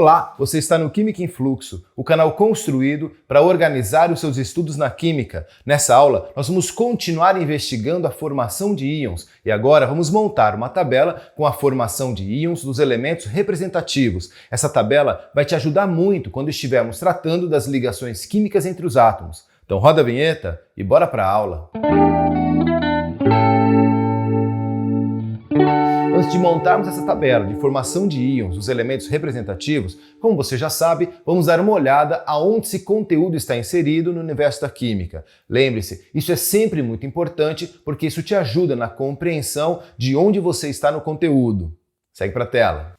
Olá, você está no Química em Fluxo, o canal construído para organizar os seus estudos na química. Nessa aula, nós vamos continuar investigando a formação de íons e agora vamos montar uma tabela com a formação de íons dos elementos representativos. Essa tabela vai te ajudar muito quando estivermos tratando das ligações químicas entre os átomos. Então roda a vinheta e bora para a aula! Antes de montarmos essa tabela de formação de íons dos elementos representativos, como você já sabe, vamos dar uma olhada aonde esse conteúdo está inserido no universo da química. Lembre-se, isso é sempre muito importante porque isso te ajuda na compreensão de onde você está no conteúdo. Segue para a tela.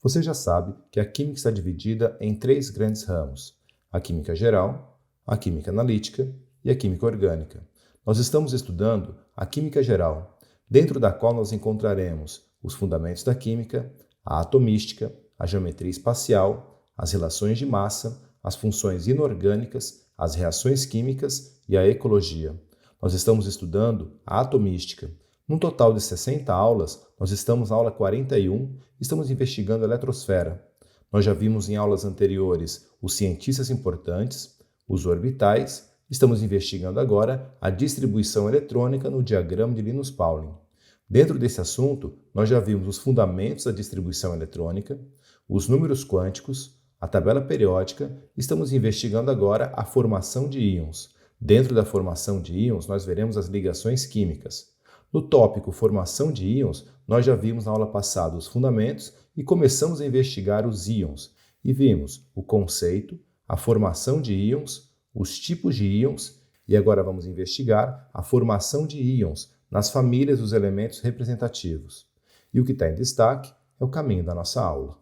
Você já sabe que a química está dividida em três grandes ramos: a química geral, a química analítica e a química orgânica. Nós estamos estudando a química geral, dentro da qual nós encontraremos os fundamentos da química, a atomística, a geometria espacial, as relações de massa, as funções inorgânicas, as reações químicas e a ecologia. Nós estamos estudando a atomística. Num total de 60 aulas, nós estamos na aula 41 e estamos investigando a eletrosfera. Nós já vimos em aulas anteriores os cientistas importantes, os orbitais. Estamos investigando agora a distribuição eletrônica no diagrama de Linus-Pauling. Dentro desse assunto, nós já vimos os fundamentos da distribuição eletrônica, os números quânticos, a tabela periódica. Estamos investigando agora a formação de íons. Dentro da formação de íons, nós veremos as ligações químicas. No tópico formação de íons, nós já vimos na aula passada os fundamentos e começamos a investigar os íons. E vimos o conceito, a formação de íons, os tipos de íons, e agora vamos investigar a formação de íons nas famílias dos elementos representativos. E o que está em destaque é o caminho da nossa aula.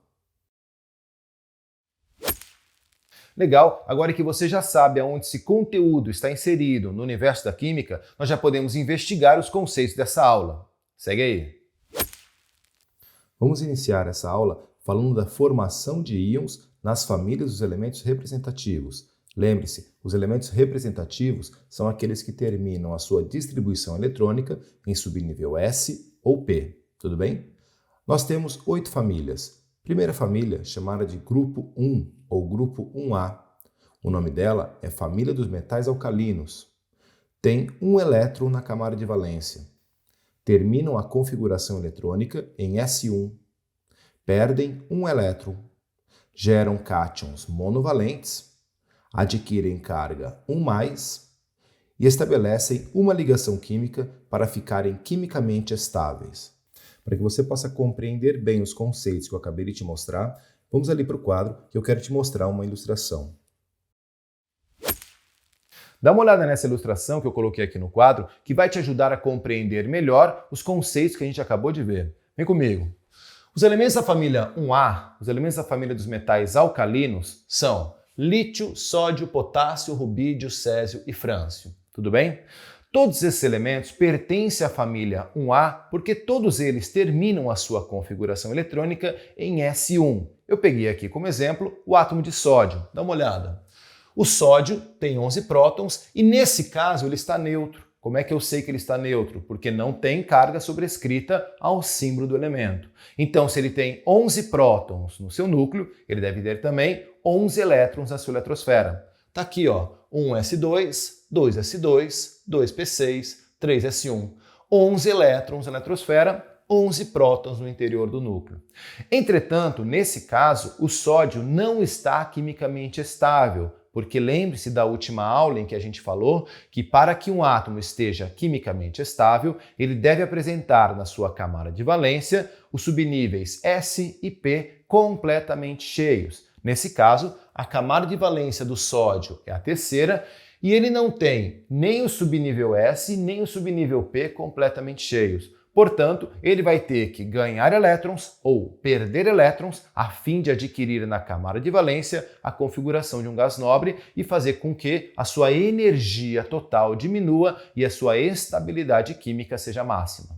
Legal, agora que você já sabe aonde esse conteúdo está inserido no universo da química, nós já podemos investigar os conceitos dessa aula. Segue aí! Vamos iniciar essa aula falando da formação de íons nas famílias dos elementos representativos. Lembre-se, os elementos representativos são aqueles que terminam a sua distribuição eletrônica em subnível S ou P, tudo bem? Nós temos 8 famílias. Primeira família, chamada de grupo 1 ou grupo 1A. O nome dela é família dos metais alcalinos. Tem um elétron na camada de valência. Terminam a configuração eletrônica em S1. Perdem um elétron. Geram cátions monovalentes. Adquirem carga 1+, e estabelecem uma ligação química para ficarem quimicamente estáveis. Para que você possa compreender bem os conceitos que eu acabei de te mostrar, vamos ali para o quadro que eu quero te mostrar uma ilustração. Dá uma olhada nessa ilustração que eu coloquei aqui no quadro, que vai te ajudar a compreender melhor os conceitos que a gente acabou de ver. Vem comigo. Os elementos da família 1A, os elementos da família dos metais alcalinos, são lítio, sódio, potássio, rubídio, césio e frâncio. Tudo bem? Todos esses elementos pertencem à família 1A porque todos eles terminam a sua configuração eletrônica em S1. Eu peguei aqui como exemplo o átomo de sódio. Dá uma olhada. O sódio tem 11 prótons e nesse caso ele está neutro. Como é que eu sei que ele está neutro? Porque não tem carga sobrescrita ao símbolo do elemento. Então, se ele tem 11 prótons no seu núcleo, ele deve ter também 11 elétrons na sua eletrosfera. Está aqui, ó, 1s2, 2s2, 2p6, 3s1. 11 elétrons na eletrosfera, 11 prótons no interior do núcleo. Entretanto, nesse caso, o sódio não está quimicamente estável, porque lembre-se da última aula em que a gente falou que para que um átomo esteja quimicamente estável, ele deve apresentar na sua camada de valência os subníveis S e P completamente cheios. Nesse caso, a camada de valência do sódio é a terceira e ele não tem nem o subnível S nem o subnível P completamente cheios. Portanto, ele vai ter que ganhar elétrons ou perder elétrons a fim de adquirir na camada de valência a configuração de um gás nobre e fazer com que a sua energia total diminua e a sua estabilidade química seja máxima.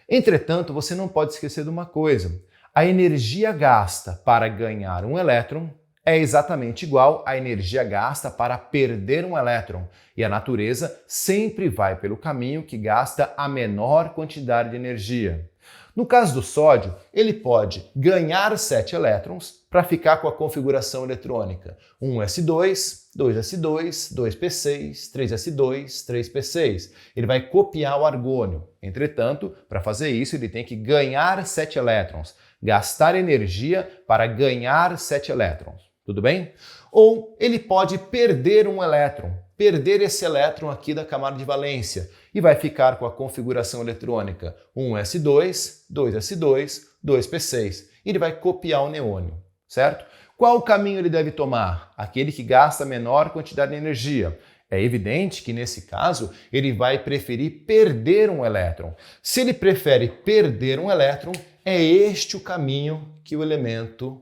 Entretanto, você não pode esquecer de uma coisa. A energia gasta para ganhar um elétron é exatamente igual à energia gasta para perder um elétron, e a natureza sempre vai pelo caminho que gasta a menor quantidade de energia. No caso do sódio, ele pode ganhar 7 elétrons para ficar com a configuração eletrônica 1s2, 2s2, 2p6, 3s2, 3p6. Ele vai copiar o argônio. Entretanto, para fazer isso, ele tem que ganhar 7 elétrons, gastar energia para ganhar 7 elétrons. Tudo bem? Ou ele pode perder um elétron, perder esse elétron aqui da camada de valência e vai ficar com a configuração eletrônica 1s2, 2s2, 2p6. Ele vai copiar o neônio, certo? Qual caminho ele deve tomar? Aquele que gasta menor quantidade de energia. É evidente que nesse caso ele vai preferir perder um elétron. Se ele prefere perder um elétron, é este o caminho que o elemento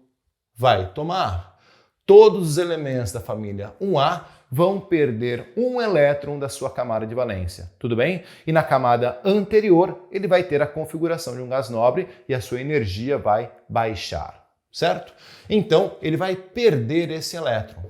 vai tomar. Todos os elementos da família 1A vão perder um elétron da sua camada de valência, tudo bem? E na camada anterior, ele vai ter a configuração de um gás nobre e a sua energia vai baixar, certo? Então, ele vai perder esse elétron.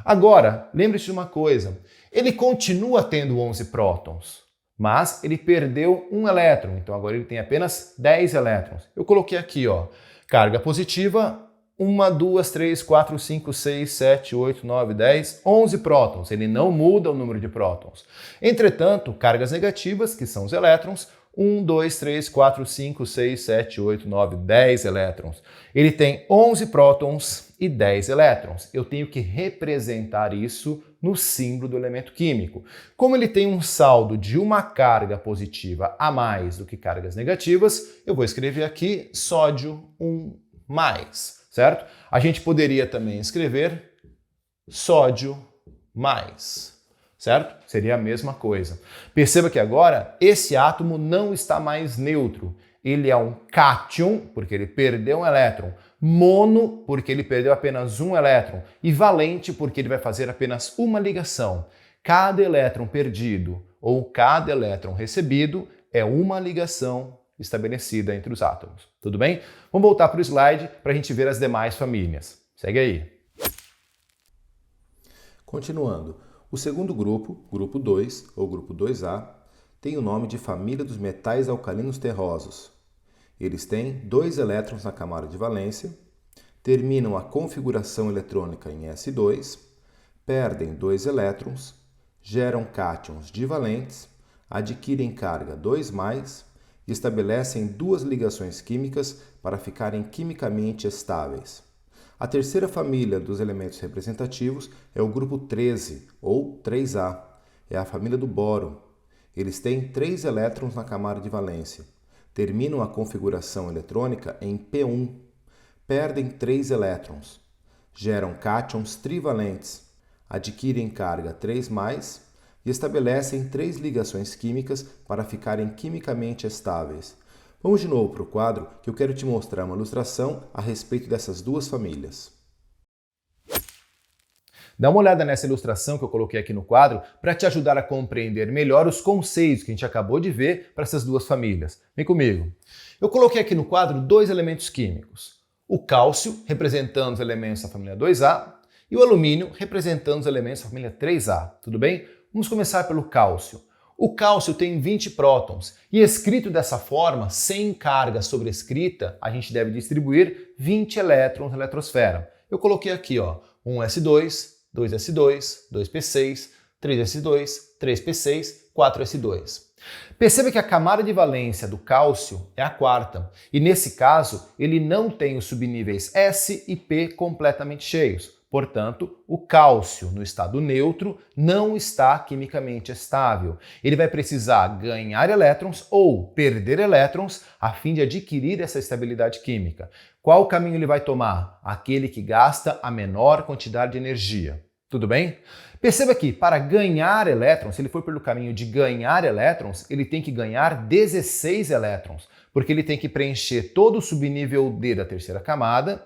Agora, lembre-se de uma coisa, ele continua tendo 11 prótons, mas ele perdeu um elétron, então agora ele tem apenas 10 elétrons. Eu coloquei aqui, ó, carga positiva, 1, 2, 3, 4, 5, 6, 7, 8, 9, 10, 11 prótons. Ele não muda o número de prótons. Entretanto, cargas negativas, que são os elétrons, 1, 2, 3, 4, 5, 6, 7, 8, 9, 10 elétrons. Ele tem 11 prótons e 10 elétrons. Eu tenho que representar isso no símbolo do elemento químico. Como ele tem um saldo de uma carga positiva a mais do que cargas negativas, eu vou escrever aqui sódio 1+. Certo? A gente poderia também escrever sódio mais, certo? Seria a mesma coisa. Perceba que agora esse átomo não está mais neutro. Ele é um cátion, porque ele perdeu um elétron, mono, porque ele perdeu apenas um elétron, e valente, porque ele vai fazer apenas uma ligação. Cada elétron perdido ou cada elétron recebido é uma ligação estabelecida entre os átomos. Tudo bem? Vamos voltar para o slide para a gente ver as demais famílias. Segue aí. Continuando, o segundo grupo, grupo 2 ou grupo 2A, tem o nome de família dos metais alcalinos terrosos. Eles têm 2 elétrons na camada de valência, terminam a configuração eletrônica em S2, perdem 2 elétrons, geram cátions divalentes, adquirem carga 2+, e estabelecem 2 ligações químicas para ficarem quimicamente estáveis. A terceira família dos elementos representativos é o grupo 13, ou 3A. É a família do boro. Eles têm 3 elétrons na camada de valência. Terminam a configuração eletrônica em P1. Perdem 3 elétrons. Geram cátions trivalentes. Adquirem carga 3+, e estabelecem 3 ligações químicas para ficarem quimicamente estáveis. Vamos de novo para o quadro que eu quero te mostrar uma ilustração a respeito dessas 2 famílias. Dá uma olhada nessa ilustração que eu coloquei aqui no quadro para te ajudar a compreender melhor os conceitos que a gente acabou de ver para essas 2 famílias. Vem comigo. Eu coloquei aqui no quadro 2 elementos químicos. O cálcio, representando os elementos da família 2A, e o alumínio, representando os elementos da família 3A. Tudo bem? Vamos começar pelo cálcio. O cálcio tem 20 prótons e escrito dessa forma, sem carga sobrescrita, a gente deve distribuir 20 elétrons na eletrosfera. Eu coloquei aqui, ó, 1s2, 2s2, 2p6, 3s2, 3p6, 4s2. Perceba que a camada de valência do cálcio é a 4ª e nesse caso ele não tem os subníveis S e P completamente cheios. Portanto, o cálcio no estado neutro não está quimicamente estável. Ele vai precisar ganhar elétrons ou perder elétrons a fim de adquirir essa estabilidade química. Qual caminho ele vai tomar? Aquele que gasta a menor quantidade de energia. Tudo bem? Perceba que para ganhar elétrons, se ele for pelo caminho de ganhar elétrons, ele tem que ganhar 16 elétrons, porque ele tem que preencher todo o subnível D da terceira camada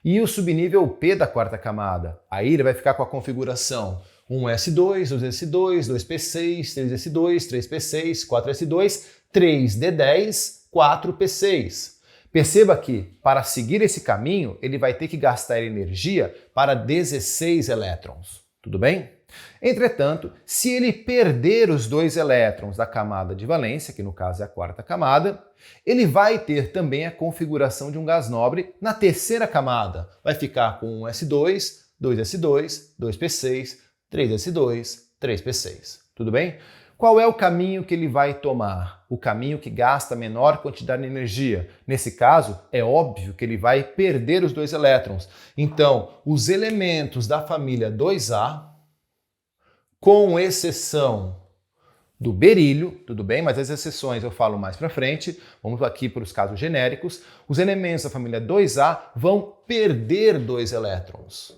e o subnível P da 4ª camada. Aí ele vai ficar com a configuração 1s2, 2s2, 2p6, 3s2, 3p6, 4s2, 3d10, 4p6. Perceba que, para seguir esse caminho, ele vai ter que gastar energia para 16 elétrons. Tudo bem? Entretanto, se ele perder os 2 elétrons da camada de valência, que no caso é a 4ª camada, ele vai ter também a configuração de um gás nobre na 3ª camada. Vai ficar com 1s2, 2s2, 2p6, 3s2, 3p6. Tudo bem? Qual é o caminho que ele vai tomar? O caminho que gasta menor quantidade de energia. Nesse caso, é óbvio que ele vai perder os 2 elétrons. Então, os elementos da família 2A, com exceção do berílio, tudo bem? Mas as exceções eu falo mais para frente. Vamos aqui para os casos genéricos. Os elementos da família 2A vão perder 2 elétrons.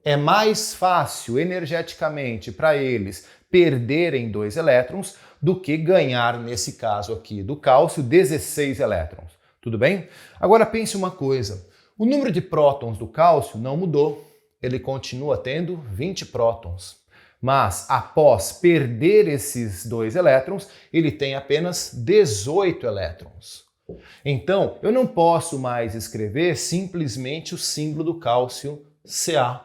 É mais fácil energeticamente para eles perderem 2 elétrons do que ganhar, nesse caso aqui do cálcio, 16 elétrons. Tudo bem? Agora pense uma coisa. O número de prótons do cálcio não mudou. Ele continua tendo 20 prótons. Mas após perder esses 2 elétrons, ele tem apenas 18 elétrons. Então, eu não posso mais escrever simplesmente o símbolo do cálcio Ca.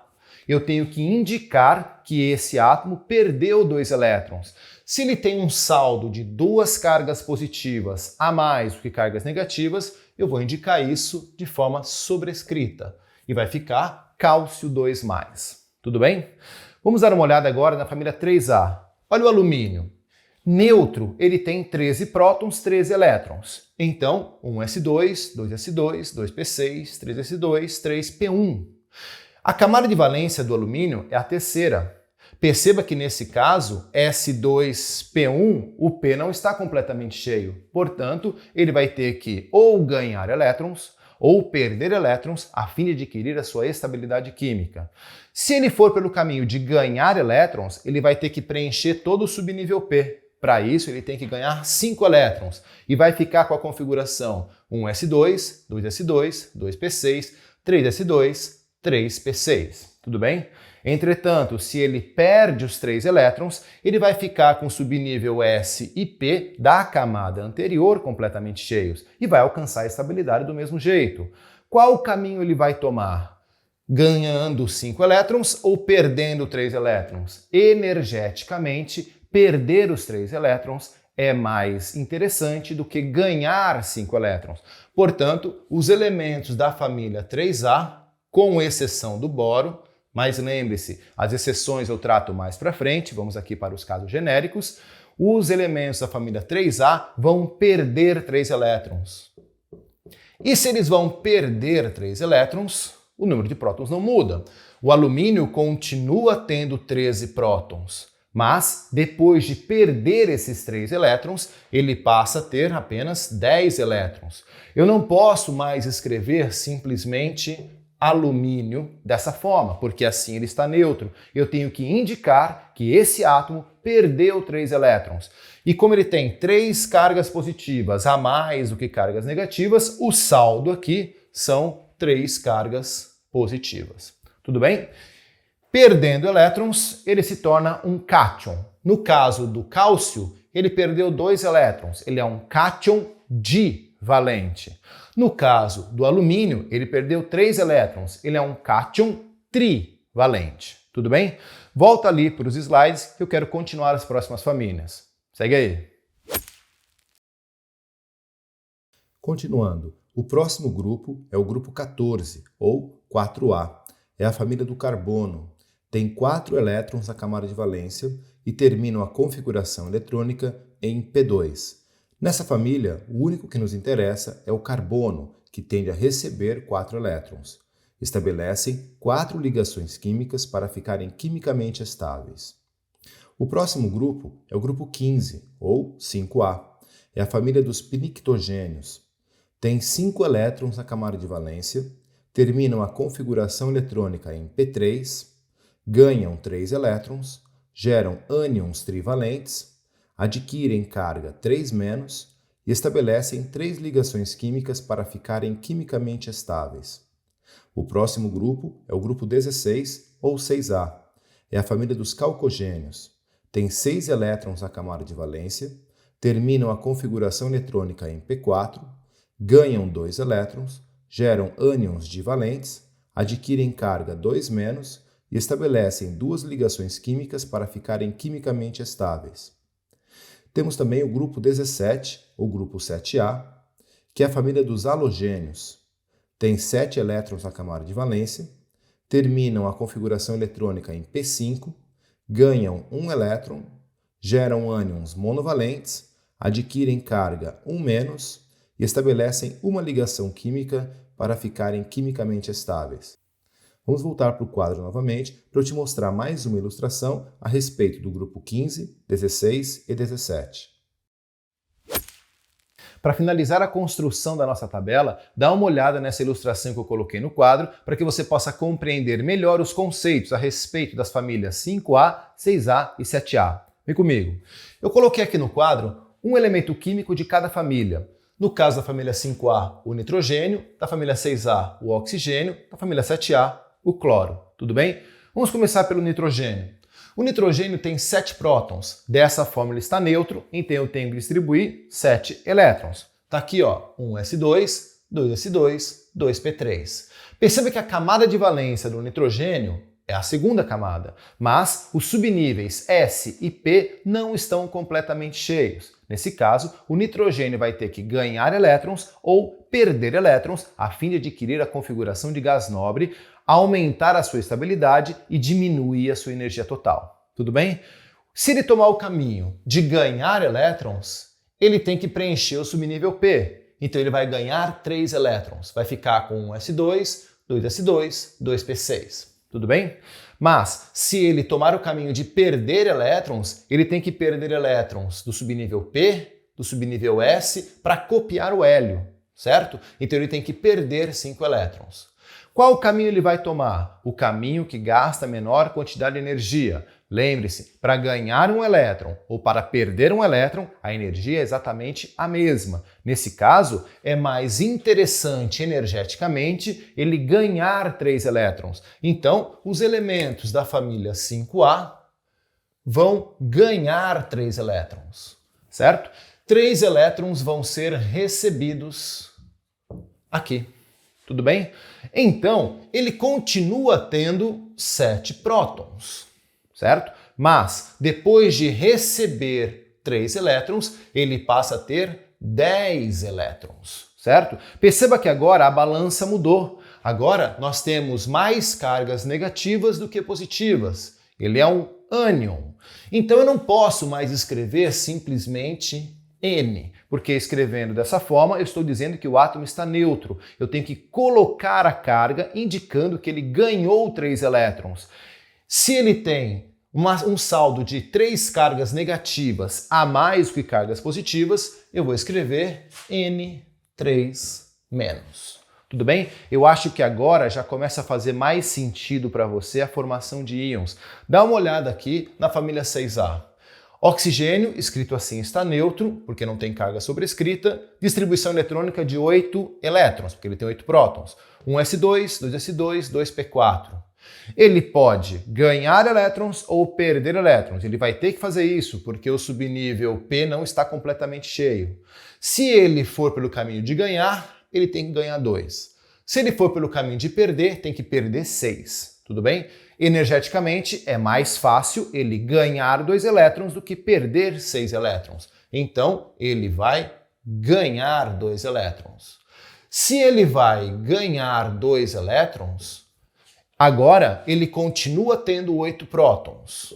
Eu tenho que indicar que esse átomo perdeu 2 elétrons. Se ele tem um saldo de 2 cargas positivas a mais do que cargas negativas, eu vou indicar isso de forma sobrescrita. E vai ficar cálcio 2+. Tudo bem? Vamos dar uma olhada agora na família 3A. Olha o alumínio. Neutro, ele tem 13 prótons, 13 elétrons. Então, 1s2, 2s2, 2p6, 3s2, 3p1. A camada de valência do alumínio é a 3ª. Perceba que nesse caso, S2P1, o P não está completamente cheio. Portanto, ele vai ter que ou ganhar elétrons ou perder elétrons a fim de adquirir a sua estabilidade química. Se ele for pelo caminho de ganhar elétrons, ele vai ter que preencher todo o subnível P. Para isso, ele tem que ganhar 5 elétrons e vai ficar com a configuração 1s2, 2s2, 2p6, 3s2, 3p6. Tudo bem? Entretanto, se ele perde os 3 elétrons, ele vai ficar com o subnível S e P da camada anterior completamente cheios e vai alcançar a estabilidade do mesmo jeito. Qual caminho ele vai tomar? Ganhando 5 elétrons ou perdendo 3 elétrons? Energeticamente, perder os 3 elétrons é mais interessante do que ganhar 5 elétrons. Portanto, os elementos da família 3A, com exceção do boro, mas lembre-se, as exceções eu trato mais para frente, vamos aqui para os casos genéricos, os elementos da família 3A vão perder 3 elétrons. E se eles vão perder 3 elétrons, o número de prótons não muda. O alumínio continua tendo 13 prótons, mas depois de perder esses 3 elétrons, ele passa a ter apenas 10 elétrons. Eu não posso mais escrever simplesmente alumínio dessa forma, porque assim ele está neutro. Eu tenho que indicar que esse átomo perdeu 3 elétrons. E como ele tem 3 cargas positivas a mais do que cargas negativas, o saldo aqui são 3 cargas positivas. Tudo bem? Perdendo elétrons, ele se torna um cátion. No caso do cálcio, ele perdeu 2 elétrons. Ele é um cátion divalente. No caso do alumínio, ele perdeu 3 elétrons. Ele é um cátion trivalente. Tudo bem? Volta ali para os slides que eu quero continuar as próximas famílias. Segue aí. Continuando, o próximo grupo é o grupo 14, ou 4A. É a família do carbono. Tem 4 elétrons na camada de valência e terminam a configuração eletrônica em P2. Nessa família, o único que nos interessa é o carbono, que tende a receber 4 elétrons. Estabelecem 4 ligações químicas para ficarem quimicamente estáveis. O próximo grupo é o grupo 15, ou 5A. É a família dos pinictogênios. Tem 5 elétrons na camada de valência, terminam a configuração eletrônica em P3, ganham 3 elétrons, geram ânions trivalentes, adquirem carga 3- e estabelecem 3 ligações químicas para ficarem quimicamente estáveis. O próximo grupo é o grupo 16, ou 6A. É a família dos calcogênios. Tem 6 elétrons na camada de valência, terminam a configuração eletrônica em P4, ganham 2 elétrons, geram ânions divalentes, adquirem carga 2- e estabelecem duas ligações químicas para ficarem quimicamente estáveis. Temos também o grupo 17, ou grupo 7A, que é a família dos halogênios. Tem 7 elétrons na camada de valência, terminam a configuração eletrônica em P5, ganham um elétron, geram ânions monovalentes, adquirem carga 1- e estabelecem uma ligação química para ficarem quimicamente estáveis. Vamos voltar para o quadro novamente para eu te mostrar mais uma ilustração a respeito do grupo 15, 16 e 17. Para finalizar a construção da nossa tabela, dá uma olhada nessa ilustração que eu coloquei no quadro para que você possa compreender melhor os conceitos a respeito das famílias 5A, 6A e 7A. Vem comigo. Eu coloquei aqui no quadro um elemento químico de cada família. No caso da família 5A, o nitrogênio, da família 6A, o oxigênio, da família 7A, o cloro. Tudo bem? Vamos começar pelo nitrogênio. O nitrogênio tem 7 prótons. Dessa forma ele está neutro, então eu tenho que distribuir 7 elétrons. Está aqui, ó, 1s2, 2s2, 2p3. Perceba que a camada de valência do nitrogênio é a segunda camada, mas os subníveis S e P não estão completamente cheios. Nesse caso, o nitrogênio vai ter que ganhar elétrons ou perder elétrons a fim de adquirir a configuração de gás nobre, aumentar a sua estabilidade e diminuir a sua energia total. Tudo bem? Se ele tomar o caminho de ganhar elétrons, ele tem que preencher o subnível P. Então ele vai ganhar 3 elétrons. Vai ficar com 1s2, 2s2, 2p6. Tudo bem? Mas, se ele tomar o caminho de perder elétrons, ele tem que perder elétrons do subnível P, do subnível S, para copiar o hélio, certo? Então ele tem que perder 5 elétrons. Qual caminho ele vai tomar? O caminho que gasta menor quantidade de energia. Lembre-se, para ganhar um elétron ou para perder um elétron, a energia é exatamente a mesma. Nesse caso, é mais interessante energeticamente ele ganhar 3 elétrons. Então, os elementos da família 5A vão ganhar 3 elétrons, certo? 3 elétrons vão ser recebidos aqui. Tudo bem? Então, ele continua tendo 7 prótons, certo? Mas, depois de receber 3 elétrons, ele passa a ter 10 elétrons, certo? Perceba que agora a balança mudou. Agora, nós temos mais cargas negativas do que positivas. Ele é um ânion. Então, eu não posso mais escrever simplesmente N, porque escrevendo dessa forma eu estou dizendo que o átomo está neutro. Eu tenho que colocar a carga indicando que ele ganhou 3 elétrons. Se ele tem um saldo de 3 cargas negativas a mais que cargas positivas, eu vou escrever N3-. Tudo bem? Eu acho que agora já começa a fazer mais sentido para você a formação de íons. Dá uma olhada aqui na família 6A. Oxigênio, escrito assim, está neutro, porque não tem carga sobrescrita. Distribuição eletrônica de 8 elétrons, porque ele tem 8 prótons. 1s2, 2s2, 2p4. Ele pode ganhar elétrons ou perder elétrons. Ele vai ter que fazer isso, porque o subnível P não está completamente cheio. Se ele for pelo caminho de ganhar, ele tem que ganhar 2. Se ele for pelo caminho de perder, tem que perder 6. Tudo bem? Energeticamente, é mais fácil ele ganhar 2 elétrons do que perder 6 elétrons. Então, ele vai ganhar 2 elétrons. Se ele vai ganhar 2 elétrons, agora ele continua tendo 8 prótons.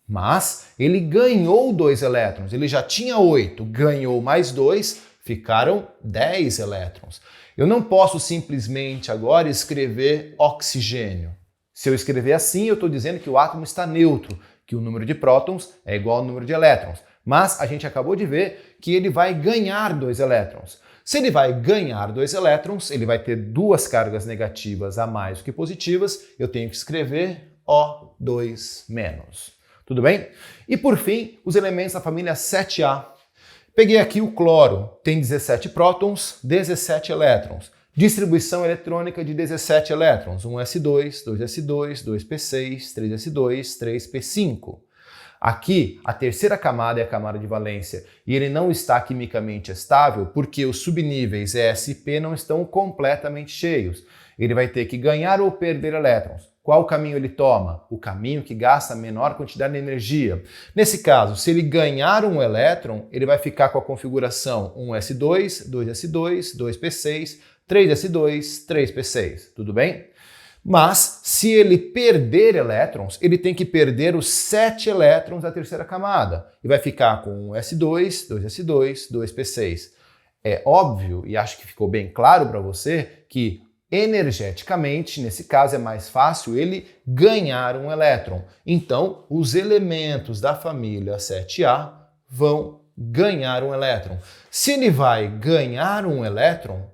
Mas ele ganhou 2 elétrons. Ele já tinha 8, ganhou mais 2, ficaram 10 elétrons. Eu não posso simplesmente agora escrever oxigênio. Se eu escrever assim, eu estou dizendo que o átomo está neutro, que o número de prótons é igual ao número de elétrons. Mas a gente acabou de ver que ele vai ganhar 2 elétrons. Se ele vai ganhar 2 elétrons, ele vai ter 2 cargas negativas a mais do que positivas, eu tenho que escrever O2-. Tudo bem? E por fim, os elementos da família 7A. Peguei aqui o cloro, tem 17 prótons, 17 elétrons. Distribuição eletrônica de 17 elétrons, 1s2, 2s2, 2p6, 3s2, 3p5. Aqui, a terceira camada é a camada de valência e ele não está quimicamente estável porque os subníveis S e P não estão completamente cheios. Ele vai ter que ganhar ou perder elétrons. qual caminho ele toma? O caminho que gasta a menor quantidade de energia. Nesse caso, se ele ganhar um elétron, ele vai ficar com a configuração 1s2, 2s2, 2p6, 3s2, 3p6. Tudo bem? Mas, se ele perder elétrons, ele tem que perder os 7 elétrons da terceira camada. E vai ficar com 1s2, 2s2, 2p6. É óbvio, e acho que ficou bem claro para você, que energeticamente, nesse caso, é mais fácil ele ganhar um elétron. Então, os elementos da família 7A vão ganhar um elétron. Se ele vai ganhar um elétron,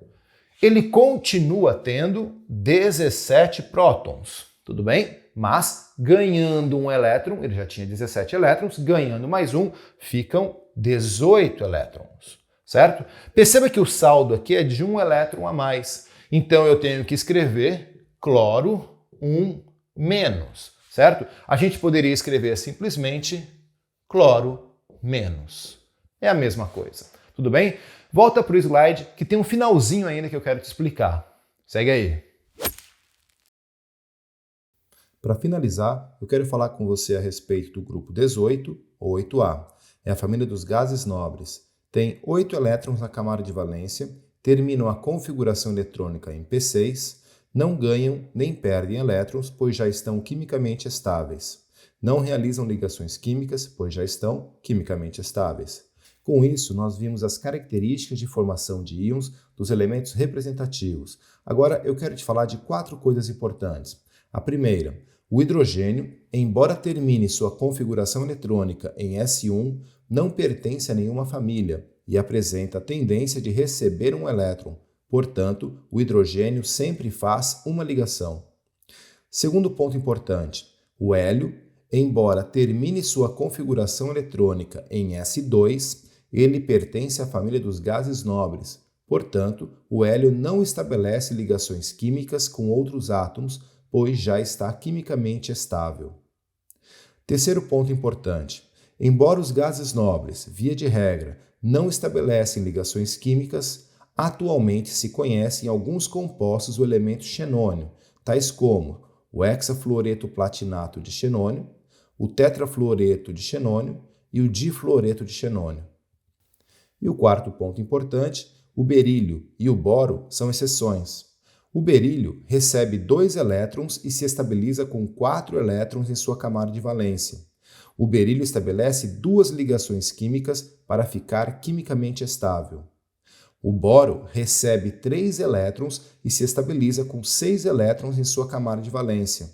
ele continua tendo 17 prótons, tudo bem? Mas, ganhando um elétron, ele já tinha 17 elétrons, ganhando mais um, ficam 18 elétrons, certo? Perceba que o saldo aqui é de um elétron a mais. Então, eu tenho que escrever cloro 1 menos, certo? A gente poderia escrever simplesmente cloro menos. É a mesma coisa, tudo bem? Volta para o slide que tem um finalzinho ainda que eu quero te explicar. Segue aí. Para finalizar, eu quero falar com você a respeito do grupo 18, ou 8A. É a família dos gases nobres. Tem 8 elétrons na camada de valência, terminam a configuração eletrônica em P6, não ganham nem perdem elétrons, pois já estão quimicamente estáveis. Não realizam ligações químicas, pois já estão quimicamente estáveis. Com isso, nós vimos as características de formação de íons dos elementos representativos. Agora, eu quero te falar de 4 coisas importantes. A primeira, o hidrogênio, embora termine sua configuração eletrônica em S1, não pertence a nenhuma família e apresenta a tendência de receber um elétron. Portanto, o hidrogênio sempre faz uma ligação. Segundo ponto importante, o hélio, embora termine sua configuração eletrônica em S2, ele pertence à família dos gases nobres. Portanto, o hélio não estabelece ligações químicas com outros átomos, pois já está quimicamente estável. Terceiro ponto importante. Embora os gases nobres, via de regra, não estabelecem ligações químicas, atualmente se conhecem alguns compostos do elemento xenônio, tais como o hexafluoreto platinato de xenônio, o tetrafluoreto de xenônio e o difluoreto de xenônio. E o quarto ponto importante, o berílio e o boro são exceções. O berílio recebe 2 elétrons e se estabiliza com 4 elétrons em sua camada de valência. O berílio estabelece 2 ligações químicas para ficar quimicamente estável. O boro recebe 3 elétrons e se estabiliza com 6 elétrons em sua camada de valência.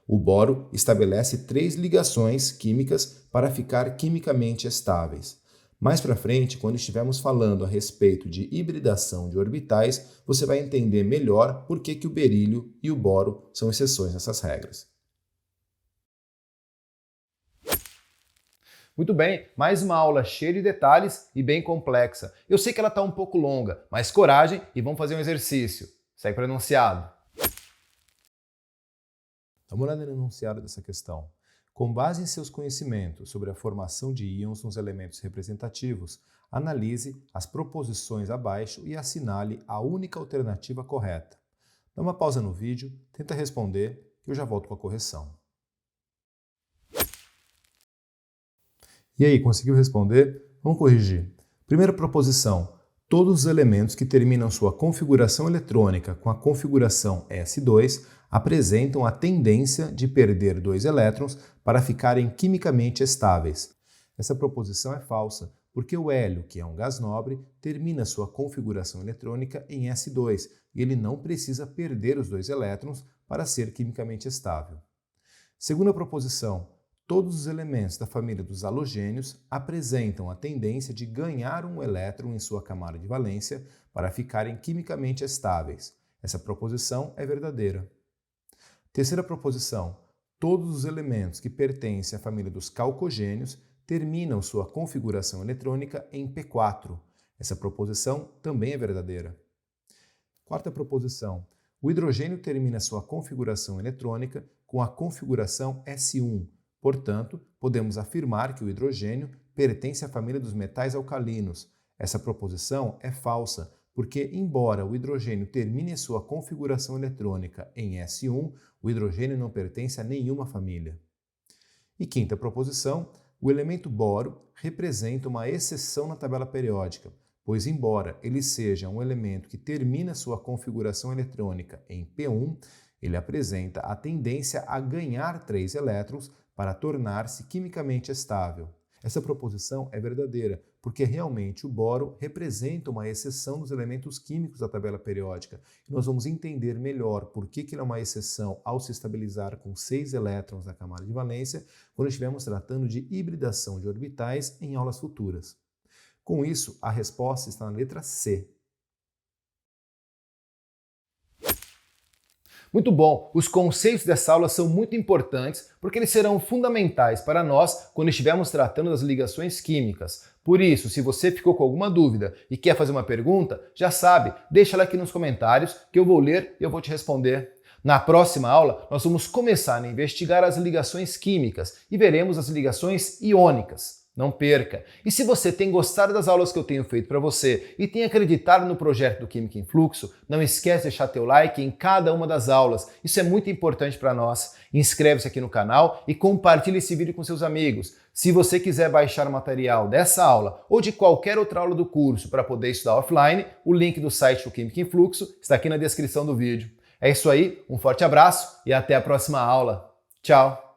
O boro estabelece 3 ligações químicas para ficar quimicamente estáveis. Mais para frente, quando estivermos falando a respeito de hibridação de orbitais, você vai entender melhor por que o berílio e o boro são exceções nessas regras. Muito bem, mais uma aula cheia de detalhes e bem complexa. Eu sei que ela está um pouco longa, mas coragem e vamos fazer um exercício. Segue para o enunciado. Dá uma olhada no enunciado dessa questão. Com base em seus conhecimentos sobre a formação de íons nos elementos representativos, analise as proposições abaixo e assinale a única alternativa correta. Dá uma pausa no vídeo, tenta responder que eu já volto com a correção. E aí, conseguiu responder? Vamos corrigir. Primeira proposição. Todos os elementos que terminam sua configuração eletrônica com a configuração S2 apresentam a tendência de perder 2 elétrons para ficarem quimicamente estáveis. Essa proposição é falsa, porque o hélio, que é um gás nobre, termina sua configuração eletrônica em S2 e ele não precisa perder os 2 elétrons para ser quimicamente estável. Segunda proposição. Todos os elementos da família dos halogênios apresentam a tendência de ganhar um elétron em sua camada de valência para ficarem quimicamente estáveis. Essa proposição é verdadeira. Terceira proposição. Todos os elementos que pertencem à família dos calcogênios terminam sua configuração eletrônica em P4. Essa proposição também é verdadeira. Quarta proposição. O hidrogênio termina sua configuração eletrônica com a configuração S1. Portanto, podemos afirmar que o hidrogênio pertence à família dos metais alcalinos. Essa proposição é falsa, porque, embora o hidrogênio termine sua configuração eletrônica em S1, o hidrogênio não pertence a nenhuma família. E quinta proposição, o elemento boro representa uma exceção na tabela periódica, pois, embora ele seja um elemento que termina sua configuração eletrônica em P1, ele apresenta a tendência a ganhar 3 elétrons para tornar-se quimicamente estável. Essa proposição é verdadeira, porque realmente o boro representa uma exceção dos elementos químicos da tabela periódica. E nós vamos entender melhor por que ele é uma exceção ao se estabilizar com 6 elétrons na camada de valência, quando estivermos tratando de hibridação de orbitais em aulas futuras. Com isso, a resposta está na letra C. Muito bom! Os conceitos dessa aula são muito importantes porque eles serão fundamentais para nós quando estivermos tratando das ligações químicas. Por isso, se você ficou com alguma dúvida e quer fazer uma pergunta, já sabe, deixa ela aqui nos comentários que eu vou ler e eu vou te responder. Na próxima aula, nós vamos começar a investigar as ligações químicas e veremos as ligações iônicas. Não perca! E se você tem gostado das aulas que eu tenho feito para você e tem acreditado no projeto do Química em Fluxo, não esquece de deixar teu like em cada uma das aulas. Isso é muito importante para nós. Inscreve-se aqui no canal e compartilhe esse vídeo com seus amigos. Se você quiser baixar o material dessa aula ou de qualquer outra aula do curso para poder estudar offline, o link do site do Química em Fluxo está aqui na descrição do vídeo. É isso aí, um forte abraço e até a próxima aula. Tchau!